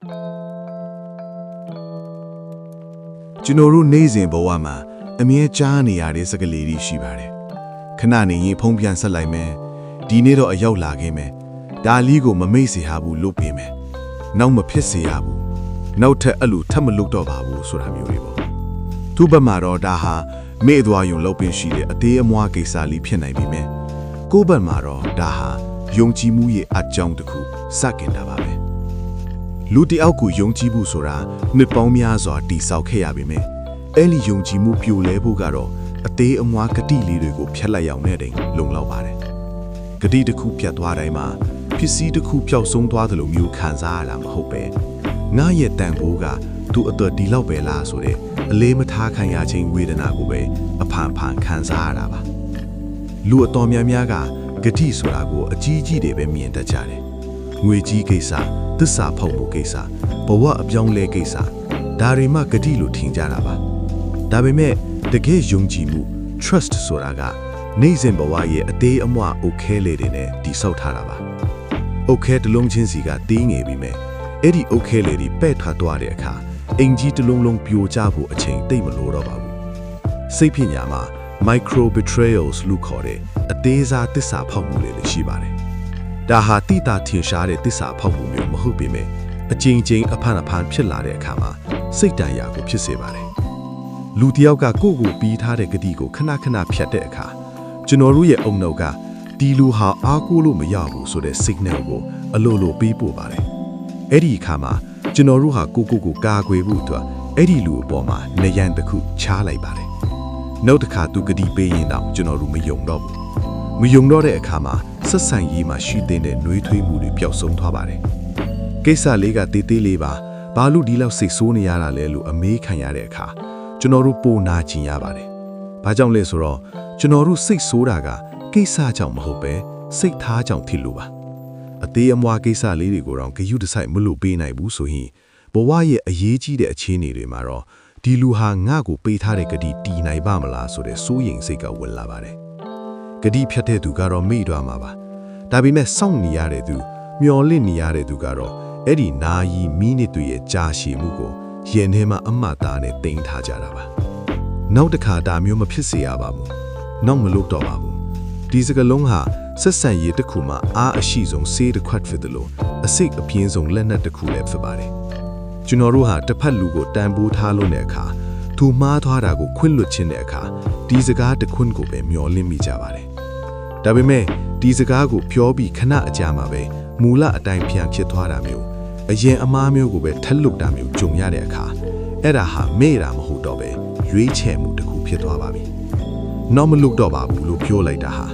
ကျွန်တော်တို့နေ့စဉ်ဘဝမှာအမြဲကြားနေရတဲ့စကားလေးတွေရှိပါတယ်ခဏနေရင်ဖုံးပြန်ဆက်လိုက်မယ်ဒီနေ့တော့အရောက်လာခဲ့မယ်ဒါလီကိုမမိတ်စေရဘူးလို့ပြင်မယ်နောက်မဖြစ်စေရဘူးနောက်ထပ်အဲ့လိုထပ်မလုပ်တော့ပါဘူးဆိုတာမျိုးတွေပေါ့သူ့ဘက်မှာတော့ဒါဟာမေ့သွားရုံလောက်ပင်ရှိတဲ့အသေးအမွှားကိစ္စလေးဖြစ်နိုင်ပြီမယ်ကိုယ့်ဘက်မှာတော့ဒါဟာယုံကြည်မှုရဲ့အကြောင်းတစ်ခုစတင်တာပါပဲလူတယောက်ကိုယုံကြည်ဖို့ဆိုတာနှစ်ပေါင်းများစွာတည်ဆောက်ခဲ့ရပြီမယ်အဲ့ဒီယုံကြည်မှုပြိုလဲဖို့ကတော့အသေးအမွှားဂတိလေးတွေကိုဖျက်လိုက်အောင်နဲ့တင်လုံလောက်ပါတယ်ဂတိတစ်ခုဖြတ်သွားတိုင်းမှာပစ္စည်းတစ်ခုပျောက်ဆုံးသွားသလိုမျိုးခံစားရတာမဟုတ်ပဲငါရဲ့တန်ဖိုးကသူ့အတော်ဒီလောက်ပဲလားဆိုတဲ့အလေးမထားခံရခြင်းဝေဒနာကိုပဲအဖန်ဖန်ခံစားရတာပါလူအတော်များများကဂတိဆိုတာကိုအကြီးကြီးတွေပဲမြင်တတ်ကြတယ်ငွေကြီးကိစ္စသစ္စာဖောက်မှုကိစ္စဘဝအပြောင်းလဲကိစ္စဒါတွေမှဂတိလို့ထင်ကြတာပါဒါပေမဲ့တကယ်ယုံကြည်မှု trust ဆိုတာကနေ့စဉ်ဘဝရဲ့အသေးအမွှားအိုခဲလေးတွေနဲ့တည်ဆောက်ထားတာပါအိုခဲတစ်လုံးချင်းစီကတီးငယ်ပြီးမဲ့အဲ့ဒီအိုခဲလေးတွေပဲ့ထွက်သွားတဲ့အခါအင်ကြီးတစ်လုံးလုံးပြိုကျဖို့အချိန်တိတ်မလိုတော့ပါဘူးစိတ်ပညာမှာ micro betrayals လို့ခေါ်တဲ့အသေးစားသစ္စာဖောက်မှုလေးရှိပါတယ်ဒါဟာတိတာထင်ရှားတဲ့သစ္စာဖောက်မှုမျိုးမဟုတ်ပေမဲ့အကြိမ်ကြိမ်အဖန်အဖန်ဖြစ်လာတဲ့အခါမှာစိတ်တန်ရာကိုဖြစ်စေပါတယ်လူတယောက်ကကိုယ့်ကိုပြီးထားတဲ့ဂတိကိုခဏခဏဖြတ်တဲ့အခါကျွန်တော်တို့ရဲ့အုံနောက်ကဒီလူဟာအားကိုးလို့မရဘူးဆိုတဲ့ signal ကိုအလိုလိုပေးပို့ပါတယ်အဲ့ဒီအခါမှာကျွန်တော်တို့ဟာကိုကာကွယ်ဖို့အတွက်အဲ့ဒီလူအပေါ်မှာနယံတစ်ခုချားလိုက်ပါတယ်နောက်တစ်ခါသူဂတိပေးရင်တော့ကျွန်တော်တို့မယုံတော့ဘူးမယုံတော့တဲ့အခါမှာဆက်ဆံရေးမှာရှိတဲ့နှွေးထွေးမှုတွေပျောက်ဆုံးသွားပါတယ်ကိစ္စလေးကတေးသေးလေးပါဘာလို့ဒီလောက်စိတ်ဆိုးနေရတာလဲလို့အမေးခံရတဲ့အခါကျွန်တော်တို့ပိုနာကျင်ရပါတယ်ဘာကြောင့်လဲဆိုတော့ကျွန်တော်တို့စိတ်ဆိုးတာကကိစ္စကြောင့်မဟုတ်ပဲစိတ်ထားကြောင့်ဖြစ်လို့ပါအသေးအမွှားကိစ္စလေးတွေကိုတော့ဂရုတစိုက်မလို့ပေးနိုင်ဘူးဆိုရင်ဘဝရဲ့အရေးကြီးတဲ့အခြေအနေတွေမှာတော့ဒီလူဟာငါ့ကိုပေးထားတဲ့ဂတိတည်နိုင်ပါမလားဆိုတဲ့စိုးရိမ်စိတ်ကဝင်လာပါတယ်ဂတိဖြတ်တဲ့သူကတော့မေ့သွားမှာပါဒါပေမဲ့စောင့်နေရတဲ့သူမျော်လင့်နေရတဲ့သူကတော့အဲ့ဒီနာယီမိနစ်တွေရဲ့ကြာရှည်မှုကိုရင်ထဲမှာအမှတ်သားနဲ့တင်ထားကြတာပါနောက်တစ်ခါဒါမျိုးမဖြစ်စေရပါဘူးနောက်မလုပ်တော့ပါဘူးဒီစကလုံးဟာဆက်ဆံရေးတစ်ခုမှာအားအရှိဆုံးစေးတစ်ခွက်ဖြစ်တယ်လို့အစိတ်အပြင်းဆုံးလက်နက်တစ်ခုလည်းဖြစ်ပါတယ်ကျွန်တော်တို့ဟာတစ်ဖက်လူကိုတန်ဖိုးထားလို့တဲ့အခါသူမှားသွားတာကိုခွင့်လွှတ်ခြင်းတဲ့အခါဒီစကားတစ်ခွန်းကိုပဲမျောလင့်မိကြပါတယ်ဒါပေမဲ့ဒီစကားကိုပြောပြီးခဏအကြာမှာပဲမူလအတိုင်းပြန်ဖြစ်သွားတာမျိုးအရင်အမားမျိုးကိုပဲထက်လွတ်တာမျိုးကြုံရတဲ့အခါအဲ့ဒါဟာမေ့တာမဟုတ်တော့ပဲရွေးချယ်မှုတစ်ခုဖြစ်သွားပါပြီနောက်မလုပ်တော့ပါဘူးလို့ပြောလိုက်တာဟာ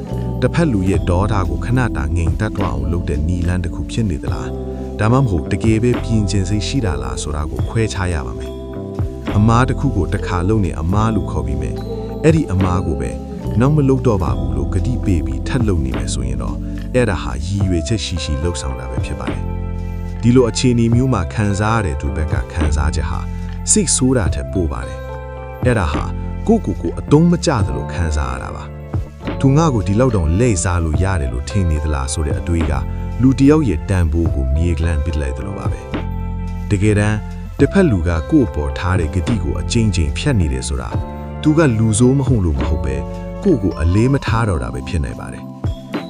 တစ်ဖက်လူရဲ့ဒေါသကိုခဏတာငြိမ်သက်သွားအောင်လုပ်တဲ့နီလန်းတစ်ခုဖြစ်နေသလားဒါမှမဟုတ်တကယ်ပဲပြင်ကျင်စိတ်ရှိတာလားဆိုတာကိုခွဲခြားရပါမယ်အမားတစ်ခုကိုတစ်ခါလုံးနေအမားလို့ခေါ်ပြီးမယ်အဲ့ဒီအမားကိုပဲနောက်မလုပ်တော့ပါဘူးလို့ဂတိပေးပြီးထပ်လုပ်နေမယ်ဆိုရင်တော့အဲ့ဒါဟာရည်ရွယ်ချက်ရှိရှိလှုပ်ဆောင်တာပဲဖြစ်ပါတယ်ဒီလိုအခြေအနေမျိုးမှာခံစားရတဲ့သူဘက်ကခံစားချက်ဟာစိတ်ဆိုးတာထက်ပိုပါတယ်အဲ့ဒါဟာကိုအတုံးမကျသလိုခံစားရတာပါသူငါ့ကိုဒီလောက်တောင်လဲစားလို့ရတယ်လို့ထင်နေသလားဆိုတဲ့အတွေးကလူတယောက်ရဲ့တန်ဖိုးကိုမြေကလန့်ပစ်လိုက်သလိုပါပဲတကယ်တမ်းတစ်ဖက်လူကကို့ပေါ်ထားတဲ့ဂတိကိုအချင်းချင်းဖြတ်နေတယ်ဆိုတာသူကလူဆိုးမဟုတ်လို့မဟုတ်ပဲကိုအလေးမထားတော့တာပဲဖြစ်နိုင်ပါတယ်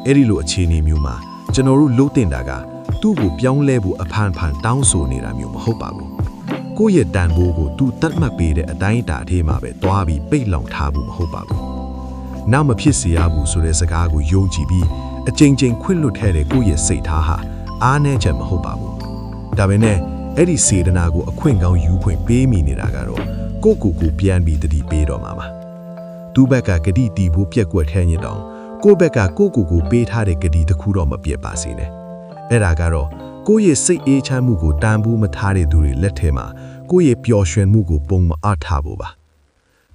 အဲ့ဒီလိုအခြေအနေမျိုးမှာကျွန်တော်တို့လှုပ်တင်တာကသူ့ကိုပြောင်းလဲဖို့အဖန်ဖန်တောင်းဆိုနေတာမျိုးမဟုတ်ပါဘူးကိုယ့်ရဲ့တန်ဖိုးကိုသူတတ်မှတ်ပေးတဲ့အတိုင်းအတာအထိမှပဲတွားပြီးပိတ်လောင်ထားဖို့မဟုတ်ပါဘူးနောက်မဖြစ်စေရဘူးဆိုတဲ့စကားကိုယုံကြည်ပြီးအကြိမ်ကြိမ်ခွင့်လွှတ်ခဲ့တဲ့ကိုယ့်ရဲ့စိတ်ထားဟာအားနည်းချက်မဟုတ်ပါဘူးဒါပေမဲ့အဲ့ဒီစေတနာကိုအခွင့်ကောင်းယူခွင့်ပေးမိနေတာကတော့ကိုပြန်ပြီးတတိပေးတော့မှာပါသူ့ဘက်ကဂတိတီးဖို့ပြက်ကွက်ထဲညတော့ကိုယ့်ဘက်ကကိုပေးထားတဲ့ဂတိတစ်ခုတော့မပြတ်ပါစေနဲ့အဲ့ဒါကတော့ကိုယ့်ရဲ့စိတ်အေးချမ်းမှုကိုတန်ဖိုးမထားတဲ့သူတွေလက်ထဲမှာကိုယ့်ရဲ့ပျော်ရွှင်မှုကိုပုံမအားထားဖို့ပါ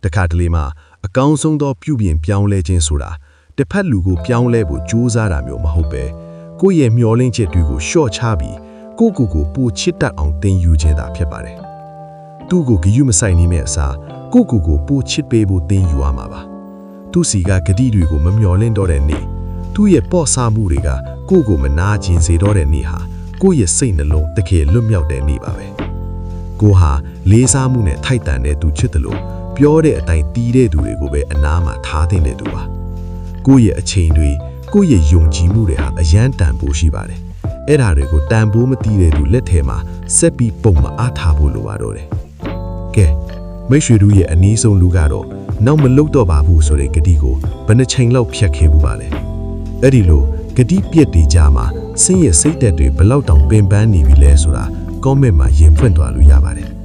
တခါတလေမှာအကောင်းဆုံးသောပြုပြင်ပြောင်းလဲခြင်းဆိုတာတစ်ဖက်လူကိုပြောင်းလဲဖို့ကြိုးစားတာမျိုးမဟုတ်ပဲကိုယ့်ရဲ့မျှော်လင့်ချက်တွေကိုရှော့ချပြီးကိုပိုချစ်တတ်အောင်သင်ယူခြင်းသာဖြစ်ပါတယ်သူ့ကိုဂရုမစိုက်နေမဲ့အစားကိုပိုချစ်ပေးဖို့သင်ယူရမှာပါသူစီကဂတိတွေကိုမမျှော်လင့်တော့တဲ့နေ့သူ့ရဲ့ပေါ့ဆမှုတွေကကိုမနာကျင်စေတော့တဲ့နေ့ဟာ ကိုယ့်ရဲ့စိတ်နှလုံးတကယ်လွတ်မြောက်တဲ့နေ့ပါပဲကိုဟာလေးစားမှုနဲ့ထိုက်တန်တဲ့သူချစ်တယ်လို့ပြောတဲ့အတိုင်းတီးတဲ့သူတွေကိုပဲအနားမှာထားတဲ့သူပါကိုယ့်ရဲ့အချိန်တွေကိုယ့်ရဲ့ယုံကြည်မှုတွေဟာအယမ်းတန်ဖိုးရှိပါတယ်အဲ့ဒါတွေကိုတန်ဖိုးမတီးတဲ့သူလက်ထဲမှာဆက်ပြီးပုံမအားထားဖို့လိုပါတော့တယ်ကဲမိတ်ဆွေတို့ရဲ့အနည်းဆုံးလူကတော့နောက်မလုပ်တော့ပါဘူးဆိုတဲ့ဂတိကိုဘယ်နှချိန်လောက်ဖြတ်ခဲ့ဘူးပါလဲအဲ့ဒီလိုဂတိပြက်တွေကြားမှာဆင်းရဲစိတ်သက်တွေဘယ်လောက်တောင်ပင်ပန်းနေပြီလဲဆိုတာ comment မှာရင်ဖွင့်သွားလို့ရပါတယ်